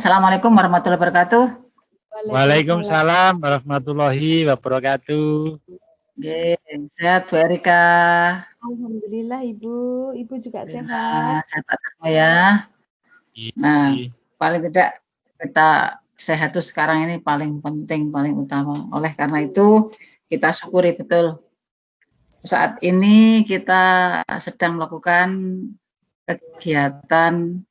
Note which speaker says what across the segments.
Speaker 1: Assalamualaikum warahmatullahi wabarakatuh.
Speaker 2: Waalaikumsalam warahmatullahi wabarakatuh.
Speaker 1: Oke, sehat Bu Erika.
Speaker 3: Alhamdulillah Ibu, Ibu juga sehat.
Speaker 1: Nah, sehat semua ya. Nah, paling tidak kita sehat itu sekarang ini paling penting, paling utama. Oleh karena itu kita syukuri betul. Saat ini kita sedang melakukan kegiatan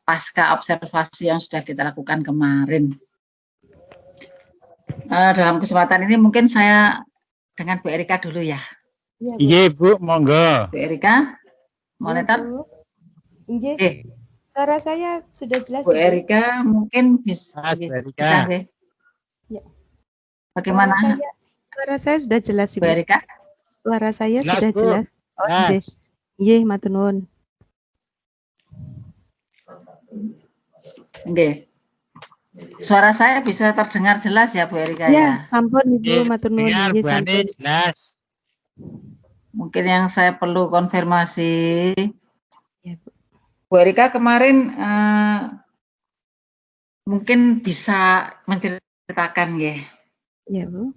Speaker 1: pasca observasi yang sudah kita lakukan kemarin. Dalam kesempatan ini mungkin saya dengan Bu Erika dulu ya.
Speaker 2: Iya Bu, monggo.
Speaker 1: Bu Erika, monitor.
Speaker 3: Iya, suara saya sudah jelas.
Speaker 1: Bu Erika mungkin bisa.
Speaker 2: Bu Erika.
Speaker 3: Ya.
Speaker 1: Bagaimana?
Speaker 3: Suara saya sudah jelas
Speaker 1: Bu Erika.
Speaker 3: Suara saya
Speaker 2: jelas,
Speaker 3: sudah
Speaker 2: Bu.
Speaker 3: jelas. Oh, iya, matur nuwun.
Speaker 1: Oke. Suara saya bisa terdengar jelas ya Bu Erika ya?
Speaker 3: Ampun Ibu, matur nuwun.
Speaker 2: Dengar Bu Ani jelas.
Speaker 1: Mungkin yang saya perlu konfirmasi,
Speaker 3: ya, Bu.
Speaker 1: Bu Erika kemarin mungkin bisa menceritakan ya?
Speaker 3: Ya Bu.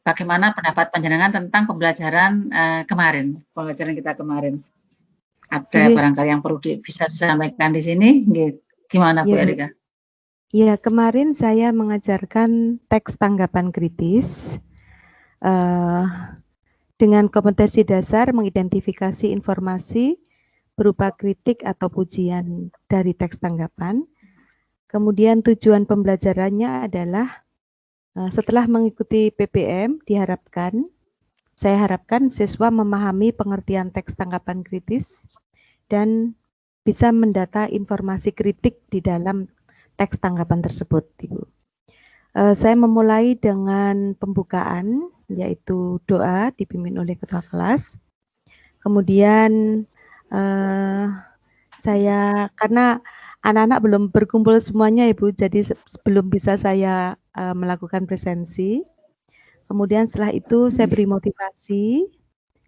Speaker 1: Bagaimana pendapat panjenengan tentang pembelajaran kemarin, pembelajaran kita kemarin? Ada barangkali yang perlu bisa disampaikan di sini, gimana Bu Erika?
Speaker 3: Ya, kemarin saya mengajarkan teks tanggapan kritis dengan kompetensi dasar mengidentifikasi informasi berupa kritik atau pujian dari teks tanggapan. Kemudian tujuan pembelajarannya adalah setelah mengikuti PPM saya harapkan siswa memahami pengertian teks tanggapan kritis dan bisa mendata informasi kritik di dalam teks tanggapan tersebut, Ibu. Saya memulai dengan pembukaan, yaitu doa dipimpin oleh ketua kelas. Kemudian saya, karena anak-anak belum berkumpul semuanya Ibu, jadi belum bisa saya melakukan presensi. Kemudian setelah itu saya beri motivasi,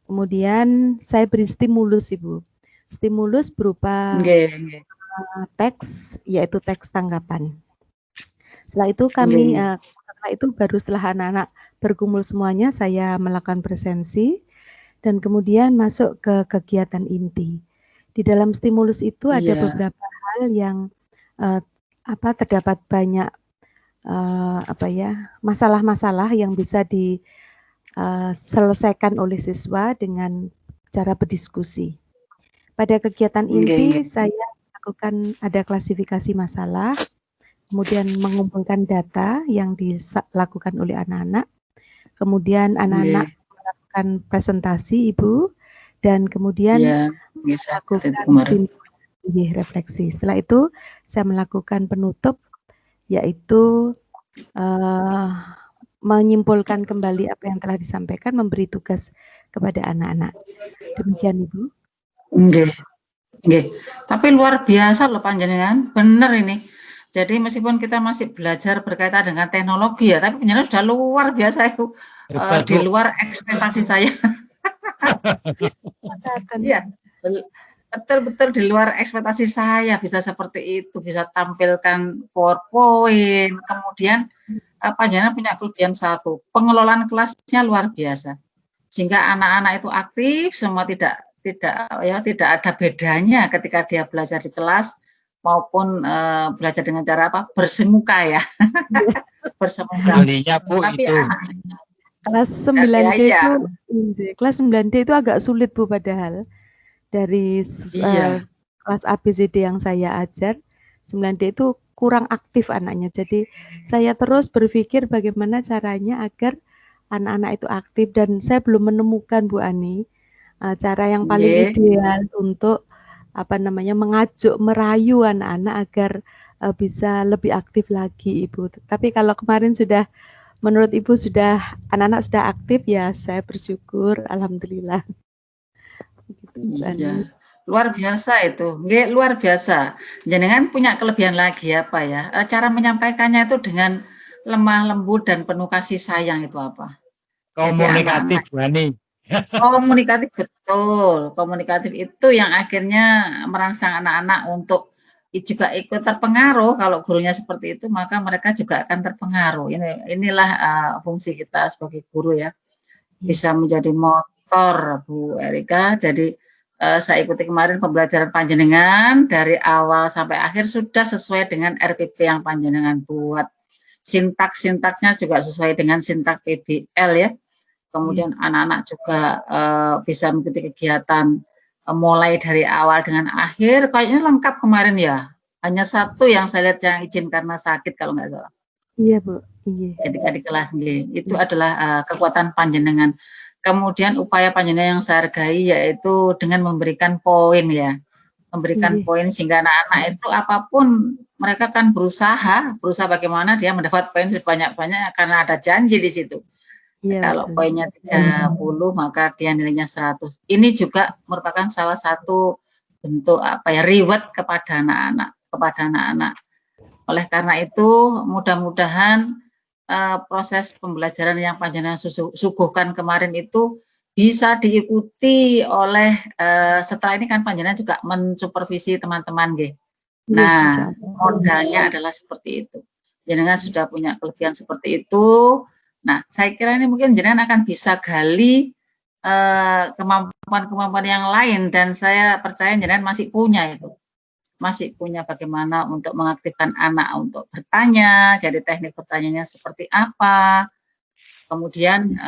Speaker 3: kemudian saya beri stimulus Ibu. Stimulus berupa teks, yaitu teks tanggapan. Setelah itu kami, setelah itu baru setelah anak-anak berkumpul semuanya, saya melakukan presensi dan kemudian masuk ke kegiatan inti. Di dalam stimulus itu ada beberapa hal yang terdapat banyak masalah-masalah yang bisa diselesaikan oleh siswa dengan cara berdiskusi. Pada kegiatan inti saya lakukan ada klasifikasi masalah, kemudian mengumpulkan data yang dilakukan oleh anak-anak, kemudian anak-anak melakukan presentasi Ibu, dan kemudian melakukan refleksi. Setelah itu saya melakukan penutup, yaitu menyimpulkan kembali apa yang telah disampaikan, memberi tugas kepada anak-anak. Demikian Ibu.
Speaker 1: Tapi luar biasa loh panjenengan, bener ini. Jadi meskipun kita masih belajar berkaitan dengan teknologi ya, tapi panjenengan sudah luar biasa itu, di luar ekspektasi saya. Iya, betul-betul di luar ekspektasi saya bisa seperti itu, bisa tampilkan PowerPoint, kemudian panjenengan punya kelebihan satu, pengelolaan kelasnya luar biasa. Sehingga anak-anak itu aktif, semua tidak ada bedanya ketika dia belajar di kelas maupun belajar dengan cara apa? Bersemuka ya. Bersemuka.
Speaker 2: Tapi
Speaker 3: kelas 9D itu kelas 9D itu agak sulit Bu, padahal dari kelas ABCD yang saya ajar 9D itu kurang aktif anaknya. Jadi saya terus berpikir bagaimana caranya agar anak-anak itu aktif, dan saya belum menemukan Bu Ani cara yang paling ideal untuk merayu anak-anak agar bisa lebih aktif lagi Ibu. Tapi kalau kemarin sudah, menurut Ibu sudah, anak-anak sudah aktif ya, saya bersyukur, alhamdulillah.
Speaker 1: Iya, luar biasa itu, luar biasa. Jenengan punya kelebihan lagi apa ya? Cara menyampaikannya itu dengan lemah lembut dan penuh kasih sayang itu apa?
Speaker 2: Komunikatif, Bu Ani.
Speaker 1: Komunikatif, betul. Komunikatif itu yang akhirnya merangsang anak-anak untuk juga ikut terpengaruh. Kalau gurunya seperti itu, maka mereka juga akan terpengaruh. Inilah fungsi kita sebagai guru ya, bisa menjadi motor Bu Erika. Jadi saya ikuti kemarin pembelajaran panjenengan dari awal sampai akhir sudah sesuai dengan RPP yang panjenengan buat. Sintaksnya juga sesuai dengan sintak PBL ya. Kemudian anak-anak juga bisa mengikuti kegiatan mulai dari awal dengan akhir. Kayaknya lengkap kemarin ya. Hanya satu yang saya lihat yang izin karena sakit kalau nggak salah.
Speaker 3: Iya Bu, iya.
Speaker 1: Ketika di kelas itu adalah kekuatan panjenengan. Kemudian upaya panjenengan yang saya hargai yaitu dengan memberikan poin ya. Memberikan poin sehingga anak-anak itu apapun mereka kan berusaha bagaimana dia mendapat poin sebanyak-banyak karena ada janji di situ. Kalau poinnya 30 maka dia nilainya 100. Ini juga merupakan salah satu bentuk reward kepada anak-anak. Oleh karena itu mudah-mudahan proses pembelajaran yang panjenengan suguhkan kemarin itu bisa diikuti oleh setelah ini kan panjenengan juga mensupervisi teman-teman nggih. Nah, modalnya adalah seperti itu. Jenengan sudah punya kelebihan seperti itu. Nah, saya kira ini mungkin jenengan akan bisa gali kemampuan-kemampuan yang lain dan saya percaya jenengan masih punya itu. Masih punya bagaimana untuk mengaktifkan anak untuk bertanya, jadi teknik bertanyanya seperti apa. Kemudian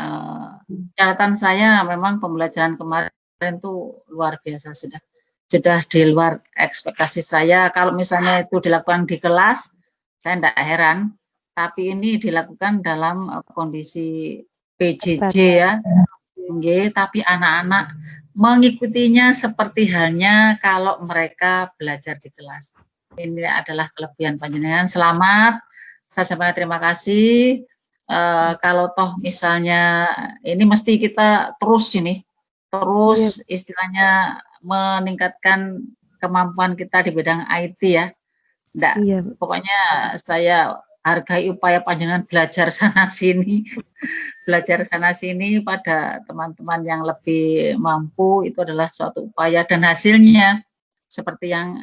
Speaker 1: catatan saya memang pembelajaran kemarin itu luar biasa sudah di luar ekspektasi saya. Kalau misalnya itu dilakukan di kelas, saya tidak heran. Tapi ini dilakukan dalam kondisi PJJ ya, tapi anak-anak mengikutinya seperti halnya kalau mereka belajar di kelas. Ini adalah kelebihan panjenengan. Selamat, saya sampaikan terima kasih. Kalau toh misalnya ini mesti kita terus istilahnya meningkatkan kemampuan kita di bidang IT ya. Pokoknya saya hargai upaya panjenengan belajar sana sini pada teman-teman yang lebih mampu, itu adalah suatu upaya dan hasilnya seperti yang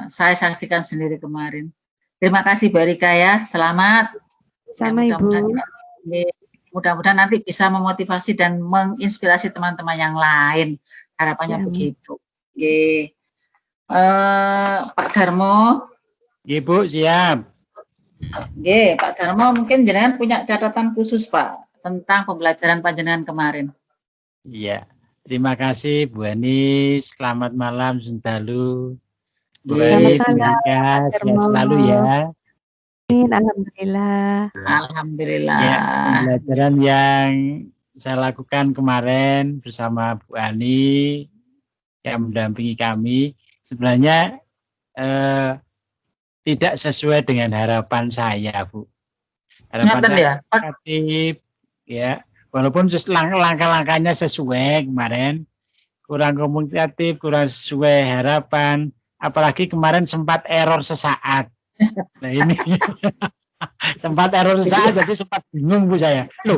Speaker 1: saya saksikan sendiri kemarin. Terima kasih Bu Erika ya, selamat.
Speaker 3: Sama Ibu.
Speaker 1: Mudah-mudahan nanti bisa memotivasi dan menginspirasi teman-teman yang lain. Harapannya begitu. Pak Darmo.
Speaker 2: Ibu siap.
Speaker 1: Pak Darmo, mungkin jenengan punya catatan khusus Pak tentang pembelajaran panjenengan kemarin.
Speaker 2: Iya, terima kasih Bu Ani. Selamat malam Sentalu. Baik, sehat selalu ya.
Speaker 3: Alhamdulillah.
Speaker 1: Alhamdulillah.
Speaker 2: Ya, pembelajaran yang saya lakukan kemarin bersama Bu Ani yang mendampingi kami sebenarnya tidak sesuai dengan harapan saya, Bu. Harapan saya aktif, ya. Walaupun langkah-langkahnya sesuai kemarin, kurang komunikatif, kurang sesuai harapan. Apalagi kemarin sempat error sesaat. Nah ini sempat error sesaat, jadi sempat bingung Bu saya. Loh,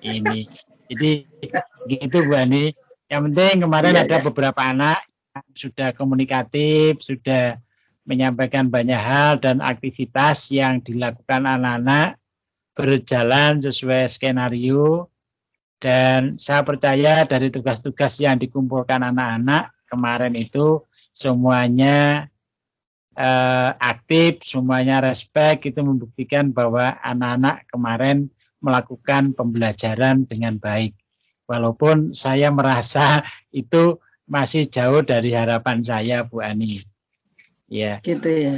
Speaker 2: ini. Jadi gitu Bu Ani. Yang penting kemarin ada beberapa anak yang sudah komunikatif, sudah menyampaikan banyak hal dan aktivitas yang dilakukan anak-anak berjalan sesuai skenario, dan saya percaya dari tugas-tugas yang dikumpulkan anak-anak kemarin itu semuanya aktif, semuanya respect, itu membuktikan bahwa anak-anak kemarin melakukan pembelajaran dengan baik. Walaupun saya merasa itu masih jauh dari harapan saya Bu Ani. Ya.
Speaker 1: Gitu ya.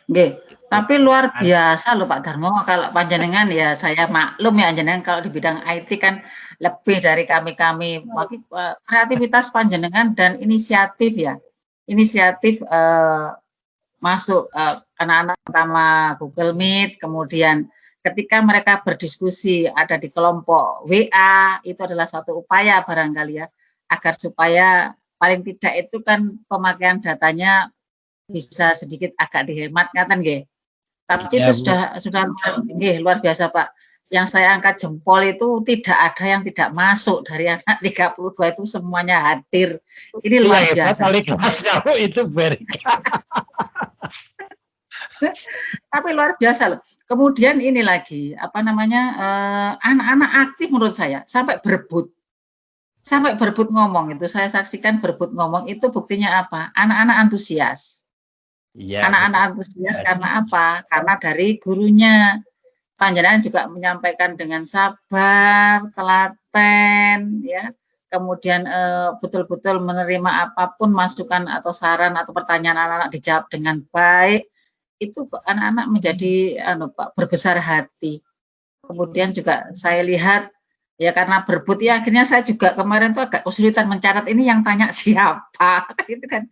Speaker 1: Oke, tapi luar biasa loh Pak Darmo, kalau panjenengan ya saya maklum ya panjenengan kalau di bidang IT kan lebih dari kami-kami. Kreativitas panjenengan dan inisiatif ya. Inisiatif masuk anak-anak pertama Google Meet, kemudian ketika mereka berdiskusi ada di kelompok WA, itu adalah suatu upaya barangkali ya, agar supaya paling tidak itu kan pemakaian datanya bisa sedikit agak dihemat ngaten nggih. Tapi ya, itu sudah luar biasa Pak. Yang saya angkat jempol itu tidak ada yang tidak masuk dari anak 32 itu semuanya hadir. Ini luar biasa.
Speaker 2: Kali kelas itu Berika.
Speaker 1: Tapi luar biasa loh. Kemudian ini lagi, apa namanya, anak-anak aktif menurut saya, sampai berebut ngomong itu, saya saksikan berebut ngomong, itu buktinya apa? Anak-anak antusias.
Speaker 2: Iya,
Speaker 1: Anak-anak
Speaker 2: betul.
Speaker 1: antusias karena apa? Karena dari gurunya. Panjenengan juga menyampaikan dengan sabar, telaten, ya. Kemudian betul-betul menerima apapun masukan atau saran atau pertanyaan anak-anak dijawab dengan baik. Itu anak-anak menjadi Pak, berbesar hati. Kemudian juga saya lihat ya karena berebut ya akhirnya saya juga kemarin tuh agak kesulitan mencatat ini yang tanya siapa gitu kan.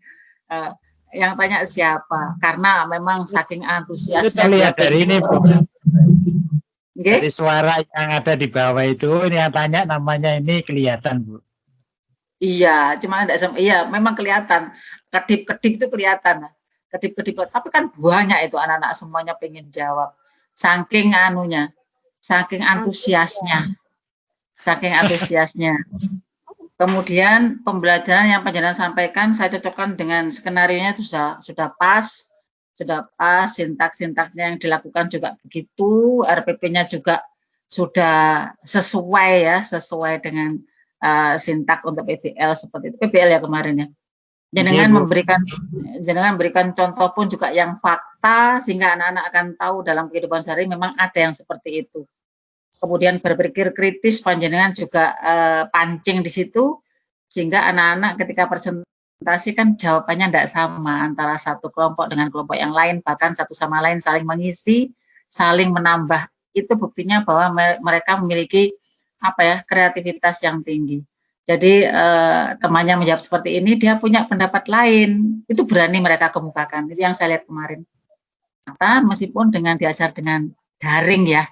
Speaker 1: Yang tanya siapa karena memang saking
Speaker 2: Itu
Speaker 1: antusiasnya dia
Speaker 2: terlihat dari ini, Bu. Dari
Speaker 1: Nggih?
Speaker 2: suara yang ada di bawah itu, ini yang tanya namanya ini kelihatan, Bu.
Speaker 1: Iya, cuma iya memang kelihatan, kedip-kedip itu kelihatan, kedip-kedip, tapi kan banyak itu anak-anak semuanya pengen jawab, saking anunya, saking antusiasnya. Saking antusiasnya. Kemudian pembelajaran yang panjenengan sampaikan saya cocokkan dengan skenarionya itu sudah pas, sintak-sintaknya yang dilakukan juga begitu, RPP-nya juga sudah sesuai ya, sesuai dengan sintak untuk PBL seperti itu. PBL ya kemarin ya. Jenengan memberikan contoh pun juga yang fakta sehingga anak-anak akan tahu dalam kehidupan sehari memang ada yang seperti itu. Kemudian berpikir kritis panjenengan juga pancing di situ sehingga anak-anak ketika presentasi kan jawabannya tidak sama antara satu kelompok dengan kelompok yang lain, bahkan satu sama lain saling mengisi, saling menambah. Itu buktinya bahwa mereka memiliki apa ya, kreativitas yang tinggi. Jadi temannya menjawab seperti ini, dia punya pendapat lain, itu berani mereka kemukakan. Itu yang saya lihat kemarin. Meskipun dengan diajar dengan daring ya,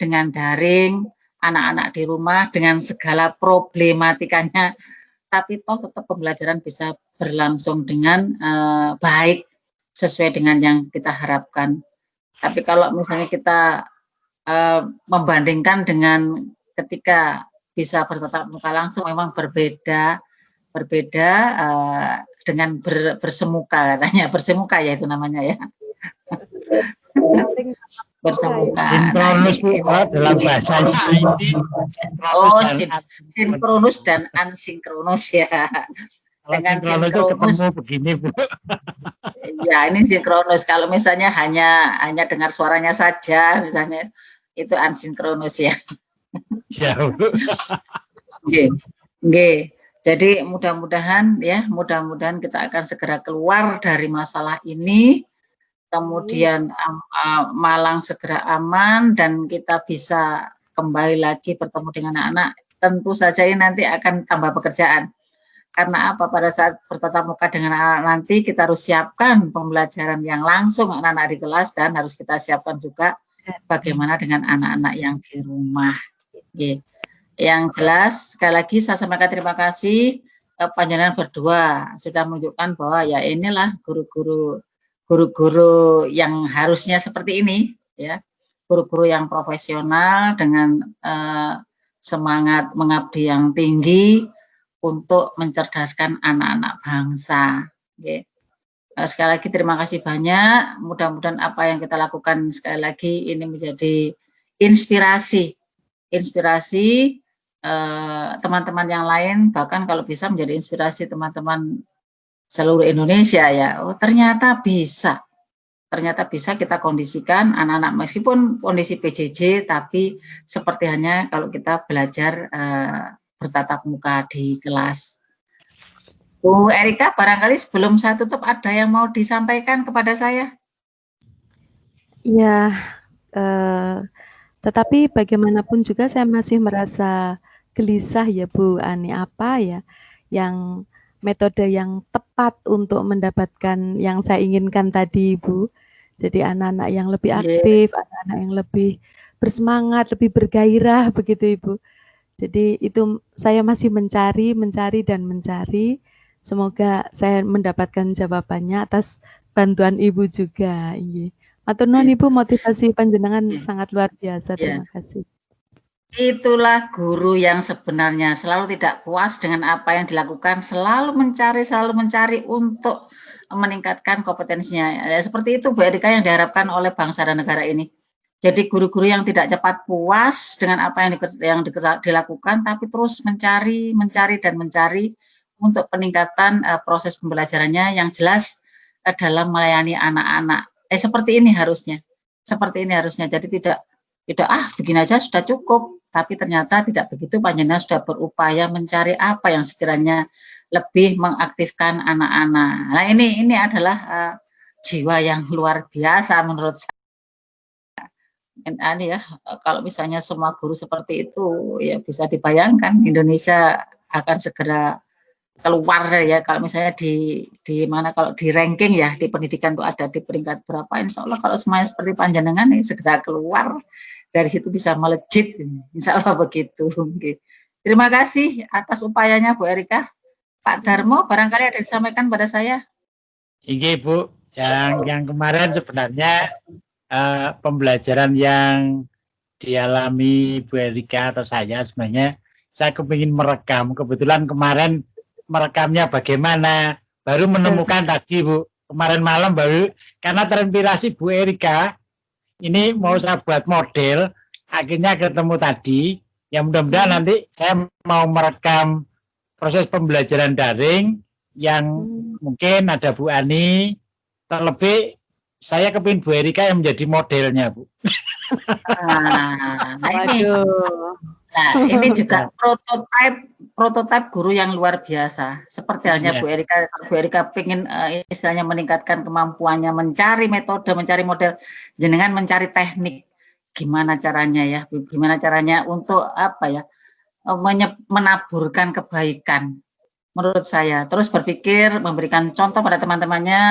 Speaker 1: dengan daring, anak-anak di rumah dengan segala problematikanya, tapi toh tetap pembelajaran bisa berlangsung dengan baik sesuai dengan yang kita harapkan. Tapi kalau misalnya kita membandingkan dengan ketika bisa bertatap muka langsung memang berbeda dengan bersemuka katanya, bersemuka ya itu namanya ya. Bersemuka.
Speaker 2: Sinkronus Bu, dalam bahasanya IT.
Speaker 1: Sinkronus dan ansinkronus ya. Dengan
Speaker 2: sinkronus ketemu begini Bu.
Speaker 1: Ya ini sinkronus. Kalau misalnya hanya dengar suaranya saja, misalnya itu ansinkronus ya.
Speaker 2: Jauh.
Speaker 1: Oke. Jadi mudah-mudahan kita akan segera keluar dari masalah ini. Kemudian Malang segera aman dan kita bisa kembali lagi bertemu dengan anak-anak. Tentu saja ini nanti akan tambah pekerjaan. Karena apa? Pada saat bertatap muka dengan anak-anak nanti kita harus siapkan pembelajaran yang langsung anak-anak di kelas dan harus kita siapkan juga bagaimana dengan anak-anak yang di rumah. Oke. Yang jelas sekali lagi saya sampaikan terima kasih panjenengan berdua sudah menunjukkan bahwa ya inilah guru-guru yang harusnya seperti ini ya, guru-guru yang profesional dengan semangat mengabdi yang tinggi untuk mencerdaskan anak-anak bangsa. Okay. Sekali lagi terima kasih banyak, mudah-mudahan apa yang kita lakukan sekali lagi ini menjadi inspirasi teman-teman yang lain, bahkan kalau bisa menjadi inspirasi teman-teman seluruh Indonesia ya. Oh ternyata bisa kita kondisikan anak-anak meskipun kondisi PJJ tapi seperti hanya kalau kita belajar bertatap muka di kelas. Bu Erika, barangkali sebelum saya tutup ada yang mau disampaikan kepada saya?
Speaker 3: Ya, tetapi bagaimanapun juga saya masih merasa gelisah ya Bu Ani, apa ya yang metode yang tepat untuk mendapatkan yang saya inginkan tadi Ibu. Jadi anak-anak yang lebih aktif, anak-anak yang lebih bersemangat, lebih bergairah begitu Ibu. Jadi itu saya masih mencari dan mencari. Semoga saya mendapatkan jawabannya atas bantuan Ibu juga. Iya. Matur nuwun Ibu, motivasi panjenengan sangat luar biasa. Terima kasih.
Speaker 1: Itulah guru yang sebenarnya selalu tidak puas dengan apa yang dilakukan, selalu mencari untuk meningkatkan kompetensinya. Ya, seperti itu Bu Erika yang diharapkan oleh bangsa dan negara ini. Jadi guru-guru yang tidak cepat puas dengan apa yang dilakukan, tapi terus mencari untuk peningkatan proses pembelajarannya yang jelas dalam melayani anak-anak. Seperti ini harusnya. Jadi tidak begini aja sudah cukup, tapi ternyata tidak begitu. Panjenengan sudah berupaya mencari apa yang sekiranya lebih mengaktifkan anak-anak. Nah, ini adalah jiwa yang luar biasa menurut saya. Ya, kalau misalnya semua guru seperti itu, ya bisa dibayangkan Indonesia akan segera keluar ya. Kalau misalnya di mana, kalau di ranking ya di pendidikan itu ada di peringkat berapa, insya Allah kalau semuanya seperti panjenengan ini segera keluar dari situ, bisa melejit, insya Allah begitu. Terima kasih atas upayanya Bu Erika. Pak Darmo, barangkali ada disampaikan pada saya.
Speaker 2: Iya Bu, yang kemarin sebenarnya pembelajaran yang dialami Bu Erika atau saya, sebenarnya saya kepingin merekam. Kebetulan kemarin merekamnya bagaimana, baru menemukan tadi Bu, kemarin malam baru, karena terinspirasi Bu Erika, ini mau saya buat model, akhirnya ketemu tadi. Ya mudah-mudahan nanti saya mau merekam proses pembelajaran daring yang mungkin ada Bu Ani, terlebih saya kepingin Bu Erika yang menjadi modelnya Bu.
Speaker 1: Ini juga prototipe guru yang luar biasa. Seperti halnya Bu Erika, Bu Erika pengen istilahnya meningkatkan kemampuannya, mencari metode, mencari model, jenengan mencari teknik. Gimana caranya untuk menaburkan kebaikan menurut saya. Terus berpikir, memberikan contoh pada teman-temannya.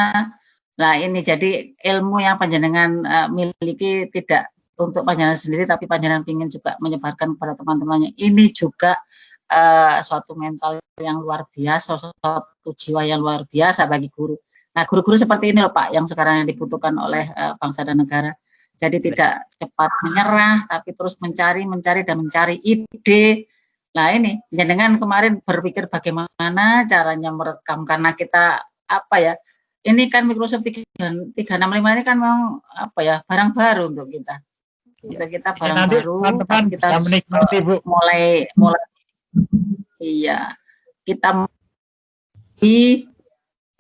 Speaker 1: Nah, ini jadi ilmu yang panjenengan miliki tidak untuk panjenengan sendiri, tapi panjenengan ingin juga menyebarkan kepada teman-temannya. Ini juga suatu mental yang luar biasa, suatu jiwa yang luar biasa bagi guru. Nah, guru-guru seperti ini loh Pak, yang sekarang yang dibutuhkan oleh bangsa dan negara. Jadi tidak cepat menyerah, tapi terus mencari ide. Nah, ini jenengan kemarin berpikir bagaimana caranya merekam, karena kita ini kan Microsoft 365 ini kan memang barang baru untuk kita. Untuk kita barang baru,
Speaker 2: teman-teman
Speaker 1: kita
Speaker 2: bisa menikmati Bu.
Speaker 1: Mulai iya. Kita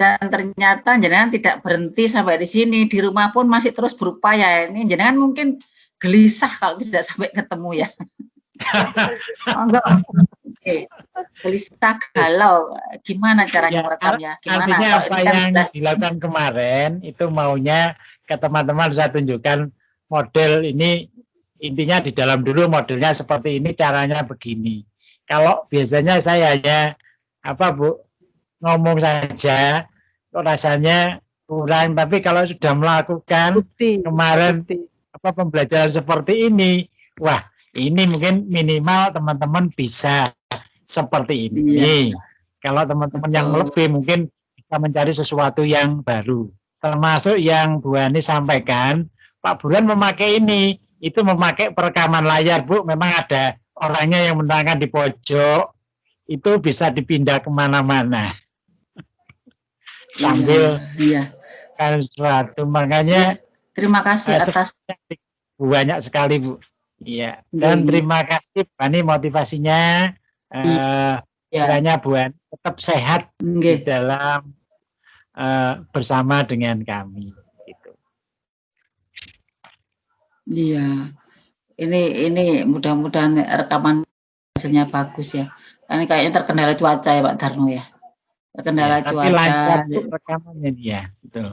Speaker 1: dan ternyata jenengan tidak berhenti sampai di sini, di rumah pun masih terus berupaya. Ini jenengan mungkin gelisah kalau tidak sampai ketemu ya. Enggak. Gelisah, galau, gimana caranya merekamnya? Gimana?
Speaker 2: Artinya apa yang dilakukan kemarin itu maunya ke teman-teman saya tunjukkan model ini, intinya di dalam dulu modelnya seperti ini, caranya begini. Kalau biasanya saya hanya Bu, ngomong saja, kok rasanya kurang. Tapi kalau sudah melakukan kemarin pembelajaran seperti ini, wah ini mungkin minimal teman-teman bisa seperti ini. Kalau teman-teman yang lebih mungkin bisa mencari sesuatu yang baru. Termasuk yang Bu Ani sampaikan, Pak Buruan memakai ini, itu memakai perekaman layar Bu, memang ada orangnya yang menerangkan di pojok, itu bisa dipindah kemana-mana sambil kan sesuatu. Makanya
Speaker 1: terima kasih atas
Speaker 2: banyak sekali Bu. Iya. Dan terima kasih Ani motivasinya. Kiranya Bu Ani tetap sehat di dalam bersama dengan kami. Gitu.
Speaker 1: Iya. Ini mudah-mudahan rekaman hasilnya bagus ya. Ini kayaknya terkendala cuaca ya Pak Darno ya. Terkendala cuaca.
Speaker 2: Tapi lancar rekamannya dia, betul.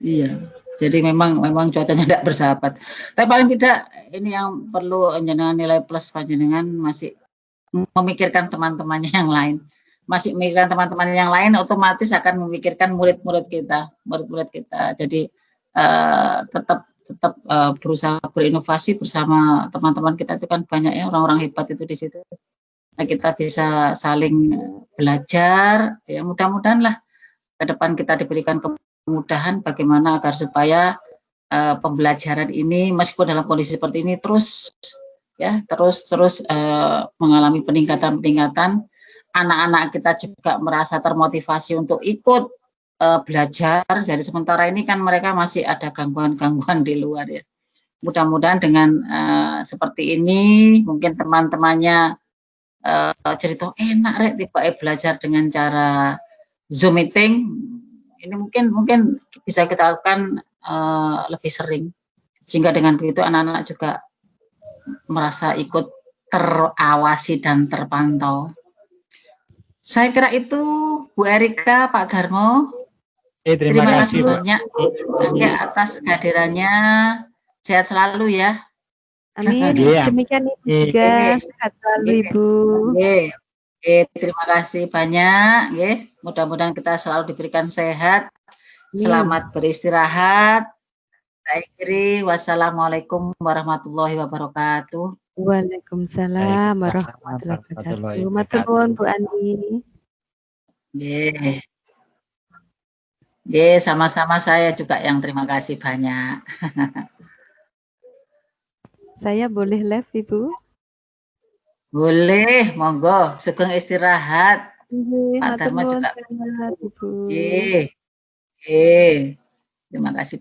Speaker 1: Iya. Jadi memang cuacanya tidak bersahabat. Tapi paling tidak ini yang perlu jenengan nilai plus panjenengan masih memikirkan teman-temannya yang lain. Masih memikirkan teman-teman yang lain, otomatis akan memikirkan murid-murid kita. Jadi tetap berusaha berinovasi bersama teman-teman kita, itu kan banyak ya orang-orang hebat itu di situ. Nah, kita bisa saling belajar, ya mudah-mudahan lah ke depan kita diberikan kemudahan bagaimana agar supaya pembelajaran ini meskipun dalam kondisi seperti ini terus mengalami peningkatan anak-anak kita juga merasa termotivasi untuk ikut belajar. Jadi sementara ini kan mereka masih ada gangguan-gangguan di luar ya. Mudah-mudahan dengan seperti ini mungkin teman-temannya cerita enak rek tiba belajar dengan cara Zoom meeting. Ini mungkin bisa kita lakukan lebih sering, sehingga dengan begitu anak-anak juga merasa ikut terawasi dan terpantau. Saya kira itu Bu Erika, Pak Darmo.
Speaker 2: Terima kasih
Speaker 1: banyak atas kehadirannya. Sehat selalu ya.
Speaker 3: Amin. Demikian juga. Sehat selalu Ibu.
Speaker 1: Terima kasih banyak. Mudah-mudahan kita selalu diberikan sehat. Selamat beristirahat. Saya akhiri. Wassalamualaikum warahmatullahi wabarakatuh.
Speaker 3: Waalaikumsalam warahmatullahi wabarakatuh. Matur nuwun Bu Andi.
Speaker 1: Sama-sama, saya juga yang terima kasih banyak.
Speaker 3: Saya boleh live Ibu?
Speaker 1: Boleh, monggo. Sugeng istirahat.
Speaker 3: Pak Darmo juga. Ibu.
Speaker 1: Terima kasih.